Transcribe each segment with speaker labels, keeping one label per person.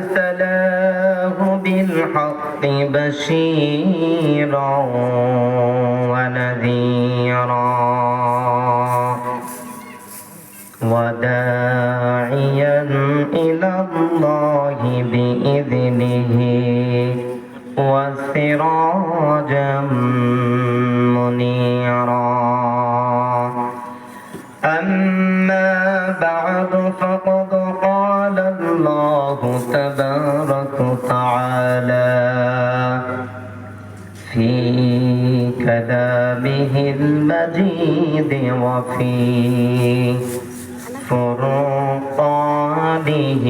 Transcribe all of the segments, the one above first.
Speaker 1: أرسله بالحق بشيرا ونذيرا وداعيا إلى الله بإذنه وسراجا منيرا أما بعد فقد قال الله تبارك وتعالى في كلامه المجيد وفي فرقانه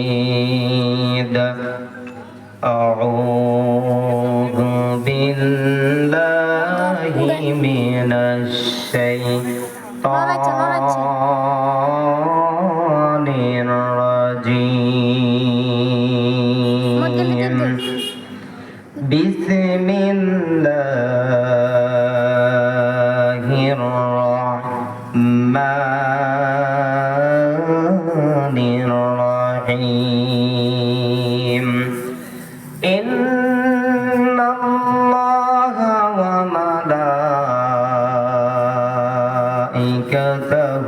Speaker 1: الحميد أعوذ بالله من الشيطان الرجيم بسم الله الرحمن الرحيم إن الله وملائكته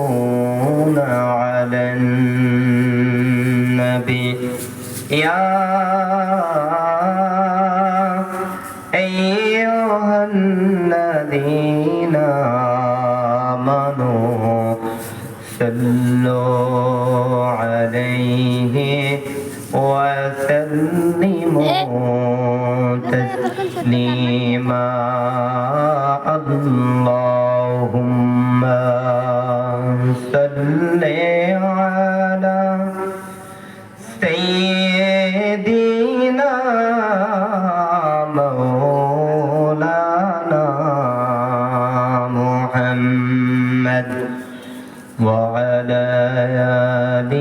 Speaker 1: يصلون على النبي يا أيها الذين آمنوا صلوا عليه وسلموا تسليما اللهم صل على سيدنا مولانا محمد وعلى آل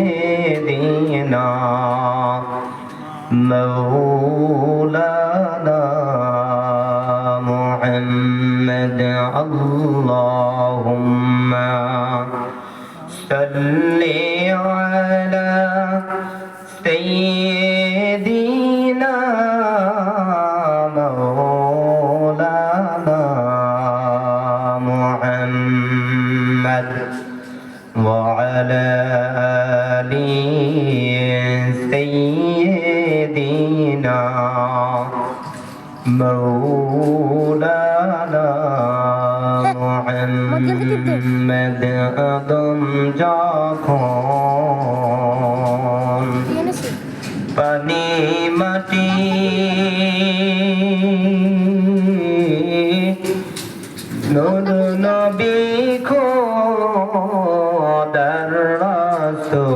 Speaker 1: سيدنا مولانا محمد اللهم صل على سيدنا مولانا محمد وعلى آل سيدنا مولانا محمد আদম যখন পানি মাটি নূর নবী খোদার রাসূল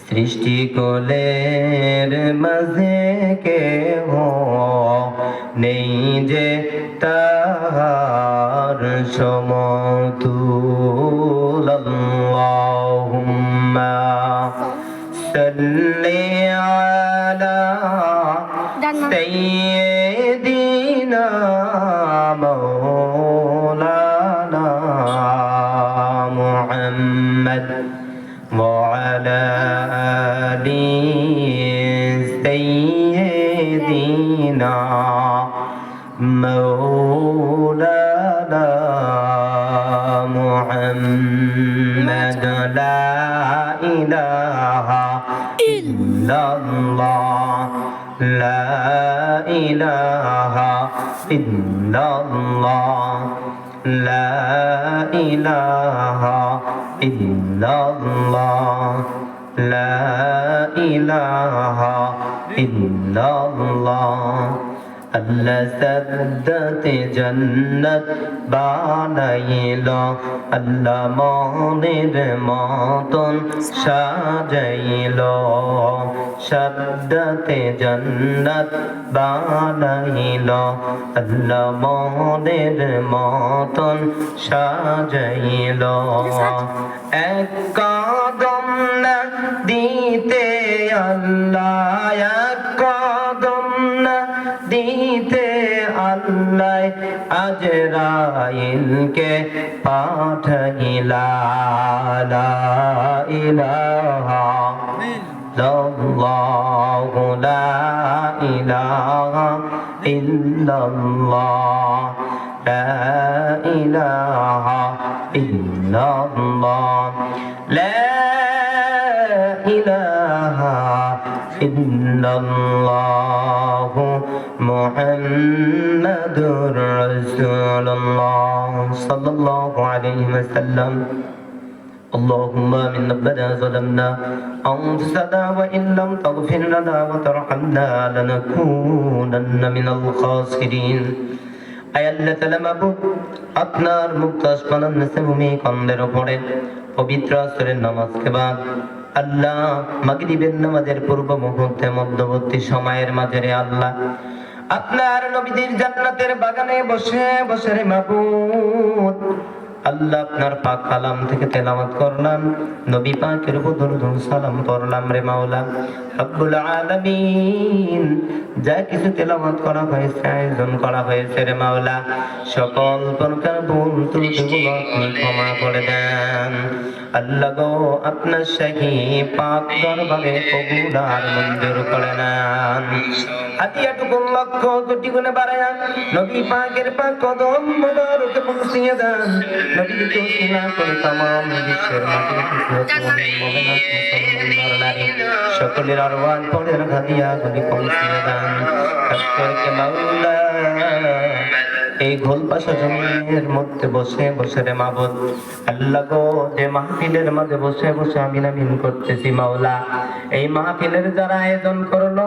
Speaker 1: সৃষ্টি কোলের মাঝে কেহ নেই যে তাহার সমতুল আল্লাহুম্মা সাল্লি আলা সাইয়্যিদিনা মাওলানা মুহাম্মদ وعلى آل سيدنا مولانا محمد لا إله إلا الله لا إله إلا الله لا إله إلا الله لا إله إلا الله আল্লাহ সাদ্দাতে জান্নাত বানাইল আল্লাহ মনের মতন সাজাইল সাদ্দাতে জান্নাত বানাইল আল্লাহ মনের মতন সাজাইল এক কদম না দিতে আল্লাহ এক কদম না দিতে আল্লাহ আজরাইলকে পাঠাইলা লা ইলাহা ইল্লাল্লাহু লা ইলাহা ইল্লাল্লাহ লা ইলাহা ইল্লাল্লাহ লা ইলাহা ইল্লাল্লাহু মুহাম্মাদুর রাসূলুল্লাহ সাল্লাল্লাহু আলাইহি ওয়াসাল্লাম اللهم من ربنا ظلمنا أنفسنا وإن لم تغفر لنا وترحمنا لنكونن من الخاسرين আয় আল্লাহ তাআলা মাবুদ আপনার মুক্ত আসমানের নিচে ভূমি কন্দের উপরে পবিত্র আসরের নামাজকে বাদ আল্লাহ মাগরিবের নামাজের পূর্ব মুহূর্তে মধ্যবর্তী সময়ের মাঝে রে আল্লাহ আপনার নবীদের জান্নাতের বাগানে বসে বসে রে মাবুদ আল্লাহ আপনার পাক কালাম থেকে তেলাওয়াত করলাম নবী পাকের উপর দরুদ সালাম পড়লাম রে মাওলা রব্বুল আলামিন যা কিছু তেলাওয়াত করা হয়েছে আয়োজন করা হয়েছে রে মাওলা সকল প্রকার ভুল ত্রুটিগুলো আপনি ক্ষমা করে দেন আল্লাহ গো আপনার শাহী পাক দরবারে কবুল আর মঞ্জুর করে নেন হাদিয়াটুকু লক্ষ কোটি গুণে বাড়ায়া নবী পাকের পাক কদম মোবারকে পৌঁছিয়ে দেন নবীকে উসিলা করে तमाम বিশ্বের মাটির সকলের আরওয়ান পড়ে হাদিয়া গুলি পৌঁছিয়ে দেন আজকে মাওলা এই গোলপাশা জমির মধ্যে বসে বসে রে মাবুদ আল্লাহ গো যে মাহফিলের মাঝে বসে বসে আমিন আমিন করতেছি মাওলা এই মাহফিলের যারা আয়োজন করলো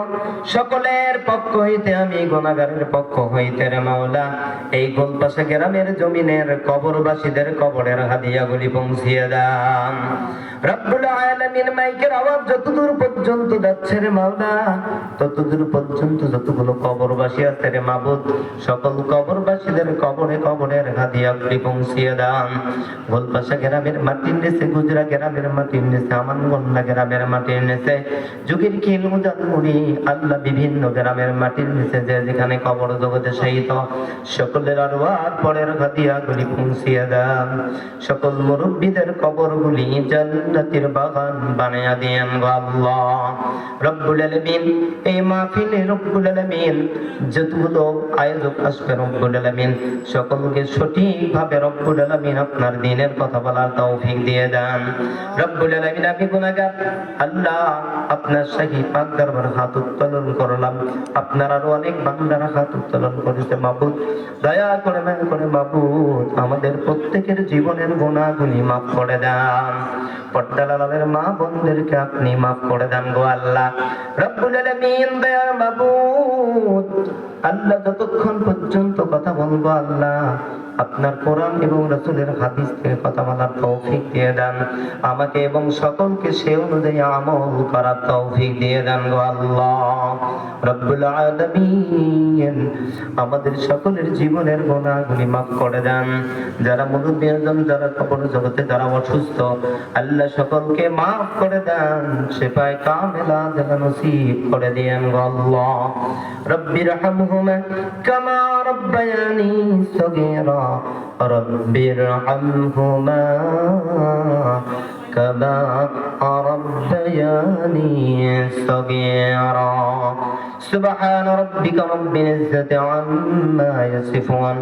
Speaker 1: সকলের পক্ষ হইতে আমি গুনাহগারের পক্ষ হইতে রে মাওলা এই গোলপাশা গ্রামের জমিনের কবরবাসীদের কবরের হাদিয়াগুলি পৌঁছিয়ে দান রব্বুল আলামিন মাইকের আওয়াজ যতদূর পর্যন্ত যাচ্ছে রে মাওলা ততদূর পর্যন্ত যতগুলো কবরবাসী আছে রে মাবুদ সকল কবরবাসীদের কবরে কবরের হাদিয়াগুলি পৌঁছিয়ে দান গোলপাশা গ্রামের মাটির নিচে গুজরা গ্রামের মাটির নিচে আমানগন্ডা গ্রামের মাটির নিচে যুগের খিল মুজানমুড়ি আল্লাহ বিভিন্ন গ্রামের মাটির নিচে যে যেখানে কবর জগতে শায়িত সকলের আরওয়াহ পরের হাদিয়াগুলি পৌঁছিয়ে দান সকল মুরব্বিদের কবরগুলি জান্নাতের বাগান বানায়া দেন গো আল্লাহ রব্বুল আলামিন এই মাহফিলে রব্বুল আলামিন যতগুলো আয়োজক আসবে রব্বুল আলামিন সকলকে সঠিকভাবে রব্বুল আলামিন আপনার দ্বীনের কথা বলার তৌফিক দিয়ে দেন রব্বুল আলামিন আমি গুনাহগার আল্লাহ আপনার শাহী পাক দরবারে হাত উত্তোলন করলাম আপনার আরো অনেক বান্দারা হাত উত্তোলন করেছে মাবুদ দয়া করে মাবুদ আমাদের প্রত্যেকের জীবনের গুনাহগুলি মাফ করে দেন পর্দালালের মা বোনদেরকে আপনি মাফ করে দেন গো আল্লাহ রব্বুল আলামিন দয়ার মাবুদ আল্লাহ যতক্ষণ পর্যন্ত কথা বলবো আল্লাহ আপনার কোরআন এবং রাসূলের হাদিস থেকে কথা বলার তৌফিক দিয়ে দেন আমাকে এবং সকলকে সে অনুযায়ী আমল করার তৌফিক দিয়ে দেন গো আল্লাহ রব্বুল আলামিন আমাদের সকলের জীবনের গুনাহগুলি মাফ করে দেন যারা মুরব্বিয়াজন যারা কবর জগতে যারা অসুস্থ আল্লাহ সকলকে মাফ করে দেন শিফায়ে কামিলা যেন নসিব করে দেন গো আল্লাহ রব্বিরহামহুমা কামা রব্বায়ানি সগীরা রব্বিরহামহুমা কামা রব্বায়ানি সগীরা سبحان ربك رب العزة عما يصفون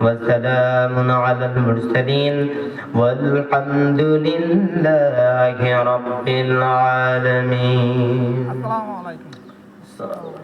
Speaker 1: وسلام على المرسلين والحمد لله رب العالمين. السلام عليكم.